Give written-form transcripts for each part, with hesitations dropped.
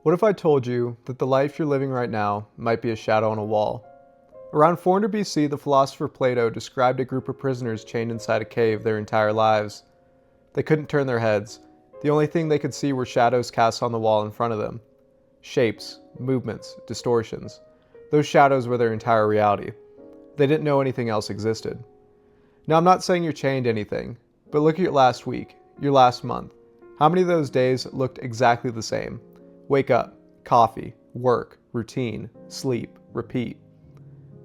What if I told you that the life you're living right now might be a shadow on a wall? Around 400 BC, the philosopher Plato described a group of prisoners chained inside a cave their entire lives. They couldn't turn their heads. The only thing they could see were shadows cast on the wall in front of them. Shapes, movements, distortions. Those shadows were their entire reality. They didn't know anything else existed. Now, I'm not saying you're chained to anything, but look at your last week, your last month. How many of those days looked exactly the same? Wake up, coffee, work, routine, sleep, repeat.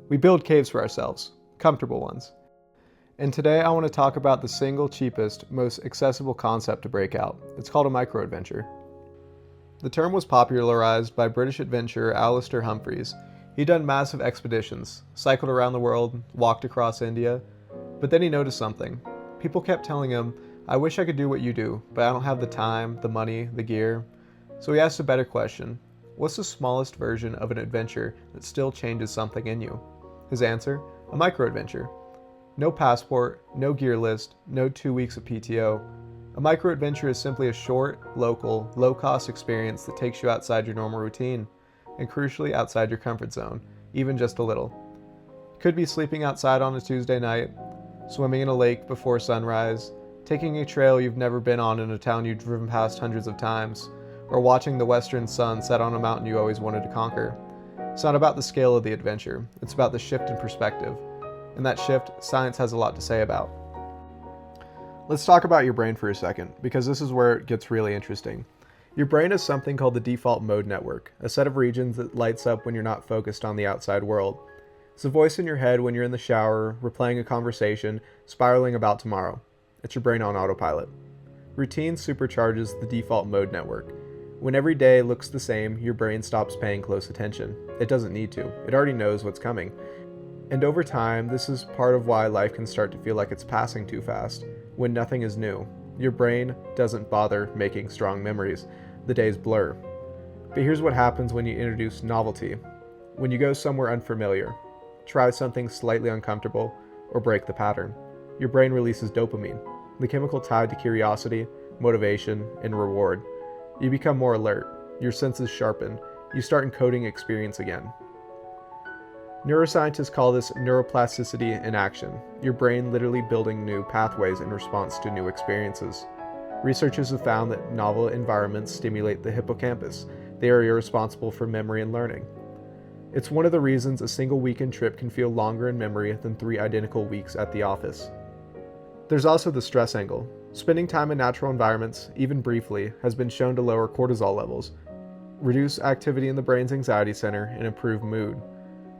We build caves for ourselves, comfortable ones. And today I want to talk about the single cheapest, most accessible concept to break out. It's called a micro-adventure. The term was popularized by British adventurer Alistair Humphreys. He'd done massive expeditions, cycled around the world, walked across India, but then he noticed something. People kept telling him, I wish I could do what you do, but I don't have the time, the money, the gear. So he asked a better question. What's the smallest version of an adventure that still changes something in you? His answer, a micro-adventure. No passport, no gear list, no 2 weeks of PTO. A micro-adventure is simply a short, local, low-cost experience that takes you outside your normal routine, and crucially outside your comfort zone, even just a little. It could be sleeping outside on a Tuesday night, swimming in a lake before sunrise, taking a trail you've never been on in a town you've driven past hundreds of times, or watching the western sun set on a mountain you always wanted to conquer. It's not about the scale of the adventure, it's about the shift in perspective. And that shift, science has a lot to say about. Let's talk about your brain for a second, because this is where it gets really interesting. Your brain is something called the default mode network, a set of regions that lights up when you're not focused on the outside world. It's a voice in your head when you're in the shower, replaying a conversation, spiraling about tomorrow. It's your brain on autopilot. Routine supercharges the default mode network. When every day looks the same, your brain stops paying close attention. It doesn't need to. It already knows what's coming. And over time, this is part of why life can start to feel like it's passing too fast, when nothing is new. Your brain doesn't bother making strong memories. The days blur. But here's what happens when you introduce novelty. When you go somewhere unfamiliar, try something slightly uncomfortable, or break the pattern. Your brain releases dopamine, the chemical tied to curiosity, motivation, and reward. You become more alert, your senses sharpen, you start encoding experience again. Neuroscientists call this neuroplasticity in action, your brain literally building new pathways in response to new experiences. Researchers have found that novel environments stimulate the hippocampus. They are responsible for memory and learning. It's one of the reasons a single weekend trip can feel longer in memory than 3 identical weeks at the office. There's also the stress angle. Spending time in natural environments, even briefly, has been shown to lower cortisol levels, reduce activity in the brain's anxiety center, and improve mood.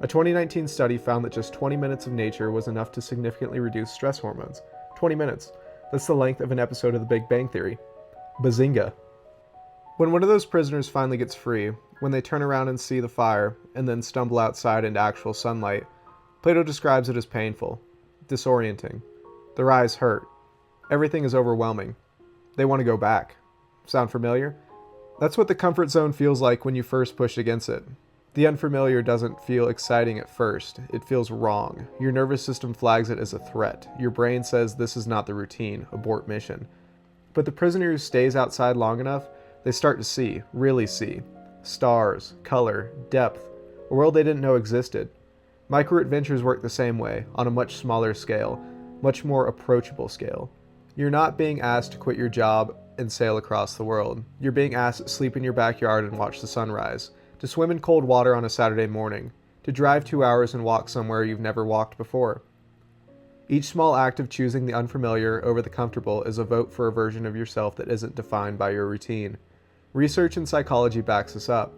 A 2019 study found that just 20 minutes of nature was enough to significantly reduce stress hormones. 20 minutes. That's the length of an episode of The Big Bang Theory. Bazinga. When one of those prisoners finally gets free, when they turn around and see the fire, and then stumble outside into actual sunlight, Plato describes it as painful, disorienting. Their eyes hurt. Everything is overwhelming. They want to go back. Sound familiar? That's what the comfort zone feels like when you first push against it. The unfamiliar doesn't feel exciting at first. It feels wrong. Your nervous system flags it as a threat. Your brain says this is not the routine, abort mission. But the prisoner who stays outside long enough, they start to see, really see. Stars, color, depth, a world they didn't know existed. Micro-adventures work the same way, on a much smaller scale, much more approachable scale. You're not being asked to quit your job and sail across the world. You're being asked to sleep in your backyard and watch the sunrise, to swim in cold water on a Saturday morning, to drive 2 hours and walk somewhere you've never walked before. Each small act of choosing the unfamiliar over the comfortable is a vote for a version of yourself that isn't defined by your routine. Research in psychology backs this up.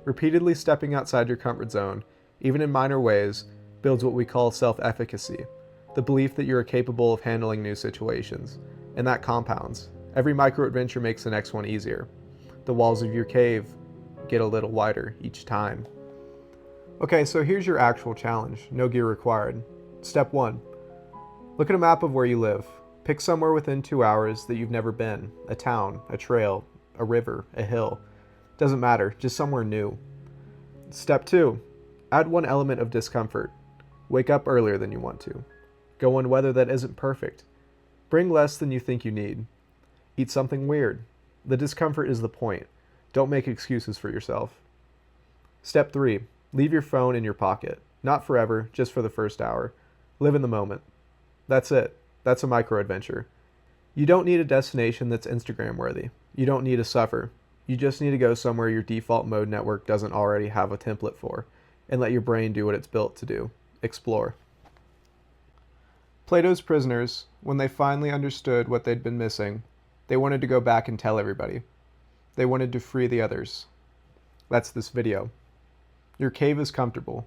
Repeatedly stepping outside your comfort zone, even in minor ways, builds what we call self-efficacy. The belief that you are capable of handling new situations. And that compounds. Every micro-adventure makes the next one easier. The walls of your cave get a little wider each time. Okay, so here's your actual challenge. No gear required. Step 1. Look at a map of where you live. Pick somewhere within 2 hours that you've never been. A town, a trail, a river, a hill. Doesn't matter, just somewhere new. Step 2. Add one element of discomfort. Wake up earlier than you want to. Go in weather that isn't perfect. Bring less than you think you need. Eat something weird. The discomfort is the point. Don't make excuses for yourself. Step 3. Leave your phone in your pocket. Not forever, just for the first hour. Live in the moment. That's it. That's a micro-adventure. You don't need a destination that's Instagram worthy. You don't need to suffer. You just need to go somewhere your default mode network doesn't already have a template for, and let your brain do what it's built to do. Explore. Plato's prisoners, when they finally understood what they'd been missing, they wanted to go back and tell everybody. They wanted to free the others. That's this video. Your cave is comfortable.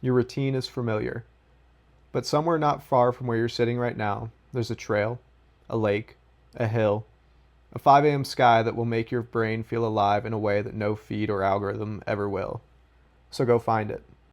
Your routine is familiar. But somewhere not far from where you're sitting right now, there's a trail, a lake, a hill, a 5 a.m. sky that will make your brain feel alive in a way that no feed or algorithm ever will. So go find it.